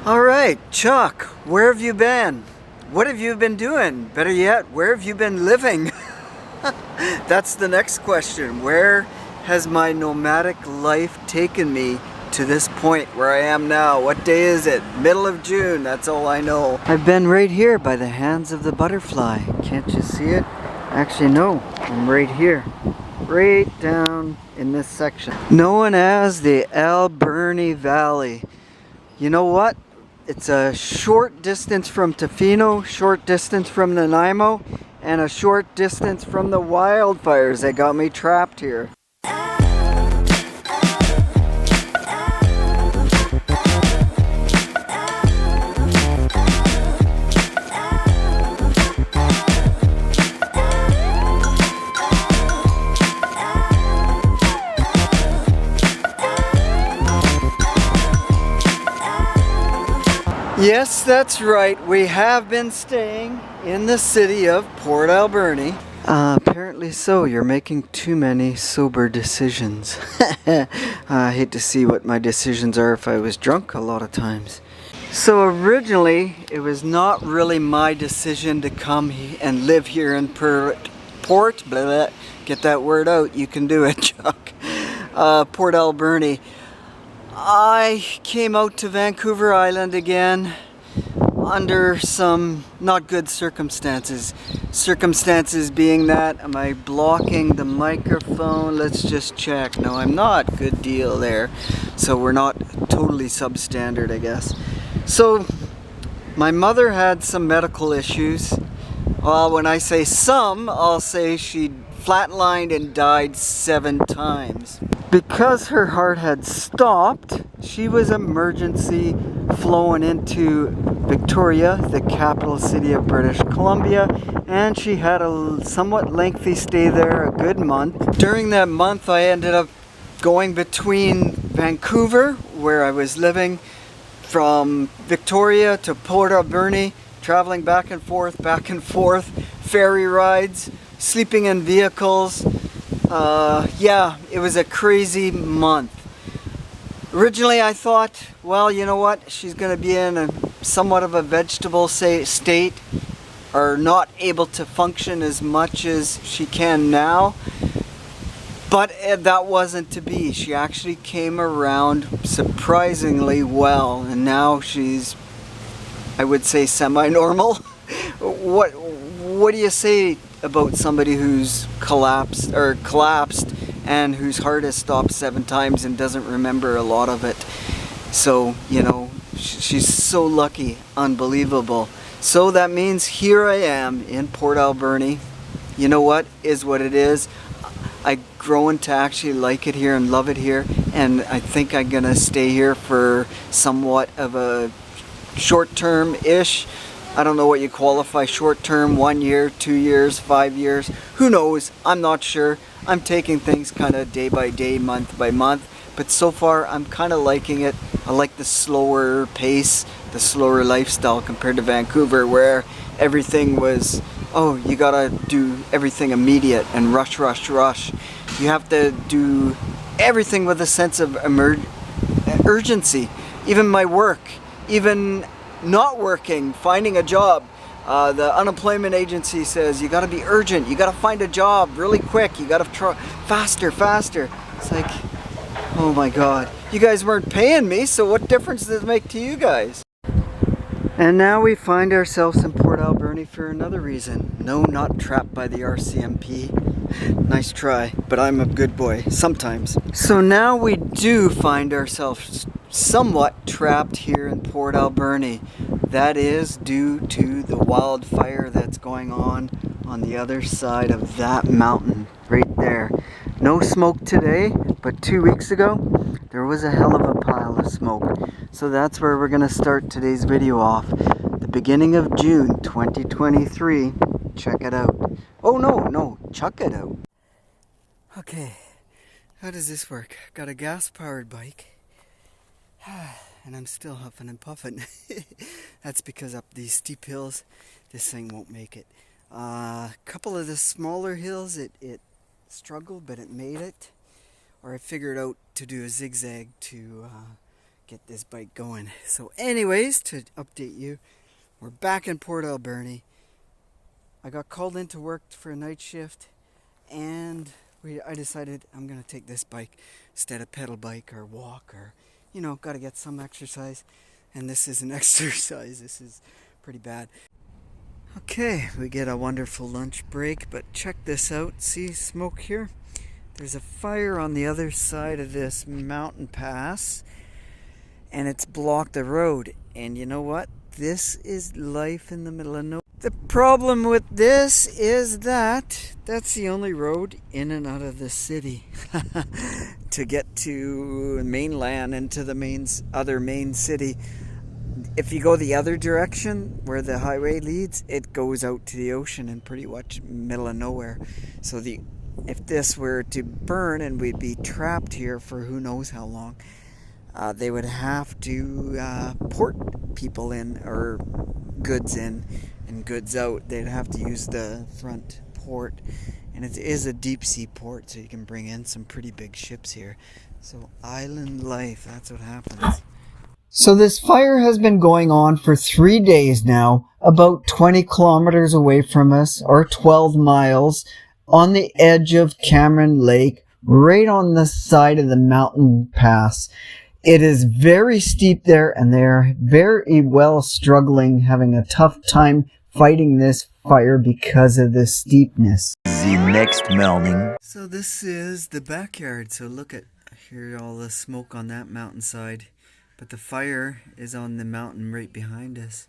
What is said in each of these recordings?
All right, Chuck, where have you been? What have you been doing? Better yet, where have you been living? That's the next question. Where has my nomadic life taken me to this point where I am now? What day is it? Middle of June, that's all I know. I've been right here by the hands of the butterfly. Can't you see it? Actually, no, I'm right here. Right down in this section. Known as the Alberni Valley. You know what? It's a short distance from Tofino, short distance from Nanaimo, and a short distance from the wildfires that got me trapped here. Yes, that's right. We have been staying in the city of Port Alberni. Apparently so. You're making too many sober decisions. I hate to see what my decisions are if I was drunk a lot of times. So originally, it was not really my decision to come and live here in Port, blah, get that word out, you can do it, Chuck. Port Alberni. I came out to Vancouver Island again under some not good circumstances. Circumstances being that, am I blocking the microphone? Let's just check. No, I'm not. Good deal there. So we're not totally substandard, I guess. So my mother had some medical issues. Well, when I say some, I'll say she flatlined and died 7 times. Because her heart had stopped, she was emergency flown into Victoria, the capital city of British Columbia, and she had a somewhat lengthy stay there, a good month. During that month, I ended up going between Vancouver, where I was living, from Victoria to Port Alberni, traveling back and forth, ferry rides, sleeping in vehicles. Yeah, it was a crazy month. Originally I thought, well, you know what, she's going to be in a somewhat of a vegetable state, or not able to function as much as she can now. But that wasn't to be. She actually came around surprisingly well, and now she's, I would say, semi-normal. What do you say about somebody who's collapsed and whose heart has stopped 7 times and doesn't remember a lot of it? So, you know, she's so lucky, unbelievable. So that means here I am in Port Alberni. You know what is what it is. I've grown to actually like it here and love it here, and I think I'm gonna stay here for somewhat of a short-term-ish. I don't know what you qualify short-term, 1 year, 2 years, 5 years, who knows, I'm not sure. I'm taking things kind of day by day, month by month, but so far I'm kind of liking it. I like the slower pace, the slower lifestyle compared to Vancouver, where everything was, oh, you gotta do everything immediate and rush, rush, rush. You have to do everything with a sense of urgency. Even my work, even not working, finding a job. The unemployment agency says you gotta be urgent, you gotta find a job really quick, you gotta try faster. It's like, oh my god, you guys weren't paying me, so what difference does it make to you guys? And now we find ourselves in Port Alberni for another reason. No, not trapped by the RCMP. Nice try, but I'm a good boy, sometimes. So now we do find ourselves somewhat trapped here in Port Alberni. That is due to the wildfire that's going on the other side of that mountain, right there. No smoke today, but 2 weeks ago, there was a hell of a pile of smoke. So that's where we're gonna start today's video off. The beginning of June 2023. Check it out. Oh no, chuck it out. Okay, how does this work? Got a gas-powered bike, and I'm still huffing and puffing. That's because up these steep hills, this thing won't make it. A couple of the smaller hills, it struggled, but it made it. Or I figured out to do a zigzag to get this bike going. So anyways, to update you, we're back in Port Alberni. I got called into work for a night shift, and I decided I'm going to take this bike instead of pedal bike or walk, or, got to get some exercise. And this is an exercise. This is pretty bad. Okay, we get a wonderful lunch break, but check this out. See smoke here? There's a fire on the other side of this mountain pass, and it's blocked the road. And you know what? This is life in the middle of nowhere. The problem with this is that that's the only road in and out of the city to get to mainland and to the other main city. If you go the other direction where the highway leads, it goes out to the ocean and pretty much middle of nowhere. So if this were to burn and we'd be trapped here for who knows how long, they would have to port people in, or goods in and goods out. They'd have to use the front port, and it is a deep sea port, so you can bring in some pretty big ships here. So island life, that's what happens. So this fire has been going on for 3 days now, about 20 kilometers away from us, or 12 miles, on the edge of Cameron Lake, right on the side of the mountain pass. It is very steep there, and they're very well struggling, having a tough time fighting this fire because of the steepness. The next morning. So this is the backyard. So look at here, all the smoke on that mountainside. But the fire is on the mountain right behind us.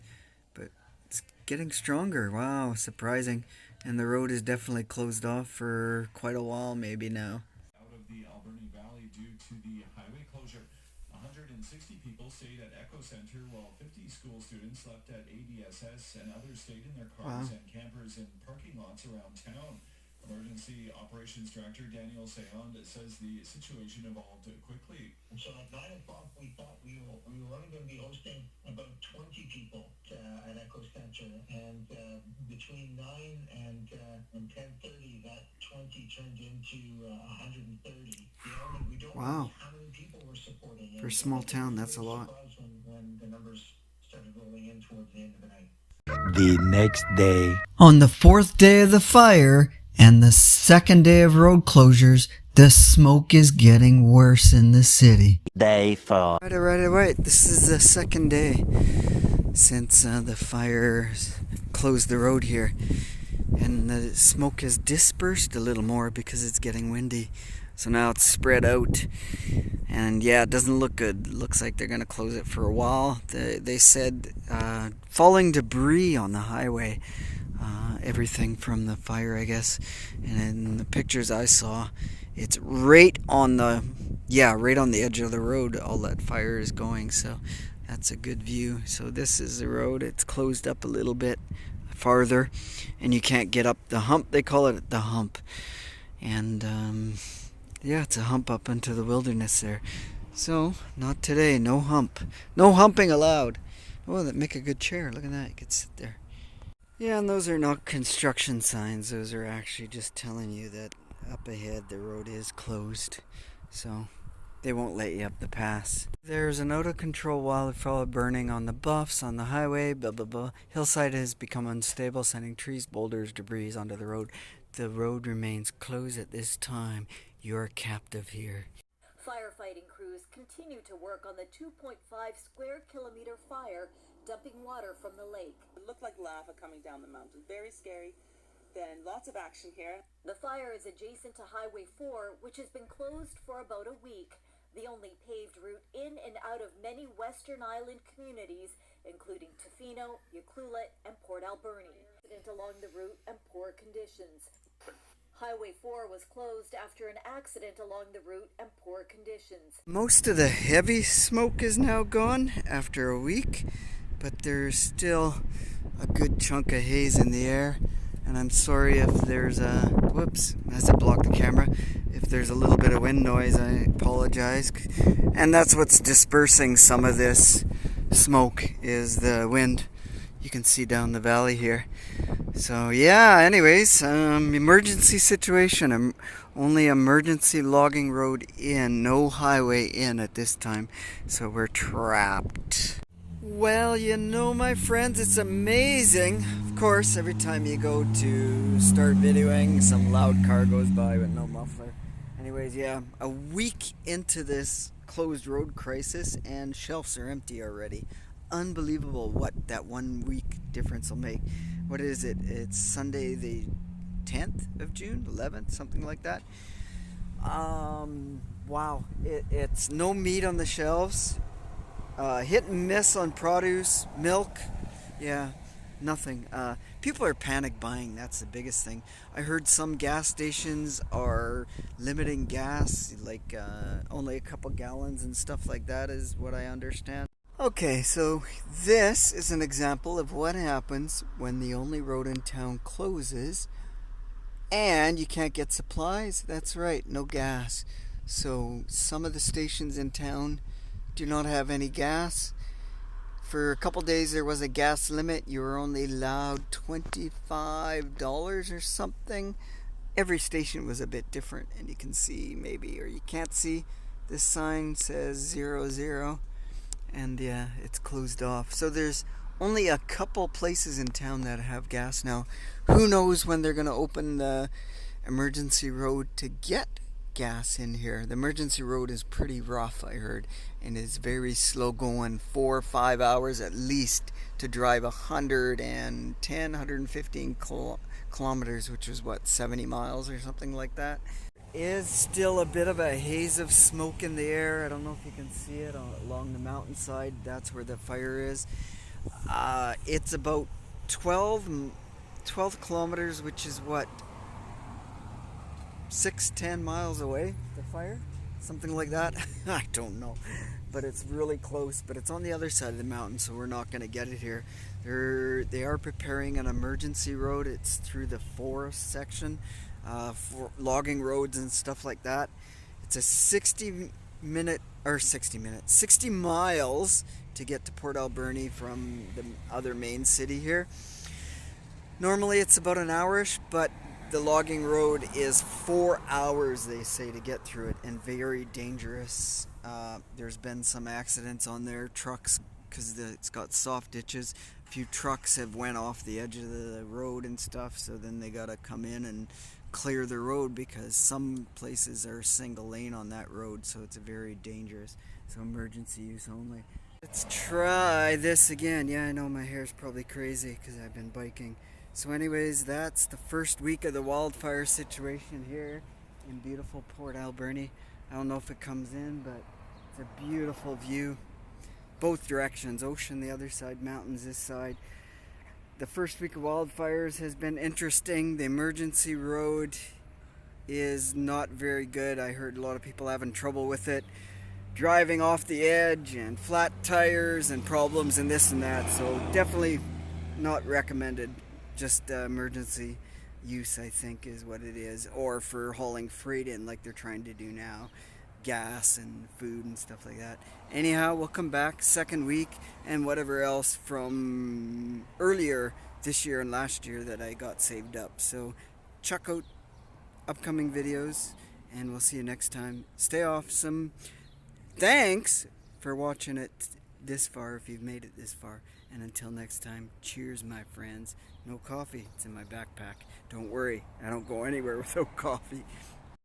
But it's getting stronger. Wow, surprising. And the road is definitely closed off for quite a while, maybe now. Out of the Alberni Valley due to the highway closure. 160 people stayed at Echo Center, while 50 school students slept at ABSS, and others stayed in their cars and campers in parking lots around town. Emergency Operations Director Daniel Sayond says the situation evolved quickly. So at 9 o'clock, we thought we were only going to be hosting about 20 people at Echo Center, and between 9 and 10:30, that 20 turned into 130. We don't know how many people were supporting. For a small town, that's a lot. When the numbers started rolling in towards the end of the night. The next day. On the 4th day of the fire and the 2nd day of road closures, the smoke is getting worse in the city. Day 4. Right. This is the 2nd day since the fire closed the road here. And the smoke has dispersed a little more because it's getting windy. So now it's spread out. And yeah, it doesn't look good. It looks like they're going to close it for a while. They said falling debris on the highway. Everything from the fire, I guess. And in the pictures I saw, it's right on the edge of the road. All that fire is going, so that's a good view. So this is the road. It's closed up a little bit farther, and you can't get up the hump. They call it the hump, and it's a hump up into the wilderness there. So not today. No hump. No humping allowed. Oh, that make a good chair. Look at that. You could sit there. Yeah, and those are not construction signs. Those are actually just telling you that up ahead the road is closed. So they won't let you up the pass. There's an out-of-control wildfire burning on the bluffs, on the highway, blah, blah, blah. Hillside has become unstable, sending trees, boulders, debris onto the road. The road remains closed at this time. You're captive here. Firefighting crews continue to work on the 2.5 square kilometer fire, dumping water from the lake. It looked like lava coming down the mountain. Very scary. Then lots of action here. The fire is adjacent to Highway 4, which has been closed for about a week. The only paved route in and out of many Western Island communities, including Tofino, Ucluelet, and Port Alberni. Accident along the route and poor conditions. Highway 4 was closed after an accident along the route and poor conditions. Most of the heavy smoke is now gone after a week, but there's still a good chunk of haze in the air. And I'm sorry if there's as I block the camera, if there's a little bit of wind noise, I apologize. And that's what's dispersing some of this smoke, is the wind. You can see down the valley here. So yeah, anyways, emergency situation. Only emergency logging road in, no highway in at this time. So we're trapped. Well, my friends, it's amazing. Of course, every time you go to start videoing, some loud car goes by with no muffler. Anyways, yeah, a week into this closed road crisis and shelves are empty already. Unbelievable what that 1 week difference will make. What is it? It's Sunday the 10th of June, 11th, something like that. Wow, it's no meat on the shelves. Hit and miss on produce, milk, yeah, nothing. People are panic buying, that's the biggest thing. I heard some gas stations are limiting gas, like only a couple gallons and stuff like that is what I understand. Okay, so this is an example of what happens when the only road in town closes and you can't get supplies. That's right, no gas. So some of the stations in town do not have any gas. For a couple days there was a gas limit. You were only allowed $25 or something. Every station was a bit different, and you can see maybe, or you can't see, this sign says 00, and yeah, it's closed off. So there's only a couple places in town that have gas now. Who knows when they're going to open the emergency road to get gas in here. The emergency road is pretty rough, I heard, and is very slow going, 4 or 5 hours at least to drive 115 kilometers, which is what, 70 miles or something like that. Is still a bit of a haze of smoke in the air. I don't know if you can see it along the mountainside. That's where the fire is. It's about 12 kilometers, which is what, 6-10 miles away, the fire, something like that. I don't know, but it's really close. But it's on the other side of the mountain, so we're not going to get it here. They are preparing an emergency road. It's through the forest section, for logging roads and stuff like that. It's a 60 miles to get to Port Alberni from the other main city here. Normally it's about an hourish, but the logging road is 4 hours, they say, to get through it, and very dangerous. There's been some accidents on their trucks because it's got soft ditches. A few trucks have went off the edge of the road and stuff, so then they gotta come in and clear the road because some places are single lane on that road, so it's very dangerous. So emergency use only. Let's try this again. Yeah, I know my hair's probably crazy because I've been biking. So anyways, that's the first week of the wildfire situation here in beautiful Port Alberni. I don't know if it comes in, but it's a beautiful view. Both directions, ocean the other side, mountains this side. The first week of wildfires has been interesting. The emergency road is not very good. I heard a lot of people having trouble with it. Driving off the edge and flat tires and problems and this and that. So definitely not recommended. Just emergency use, I think, is what it is, or for hauling freight in like they're trying to do now, gas and food and stuff like that. Anyhow, we'll come back second week and whatever else from earlier this year and last year that I got saved up. So check out upcoming videos and we'll see you next time. Stay awesome. Thanks for watching it this far, if you've made it this far. And until next time, cheers, my friends. No coffee, it's in my backpack. Don't worry, I don't go anywhere without coffee.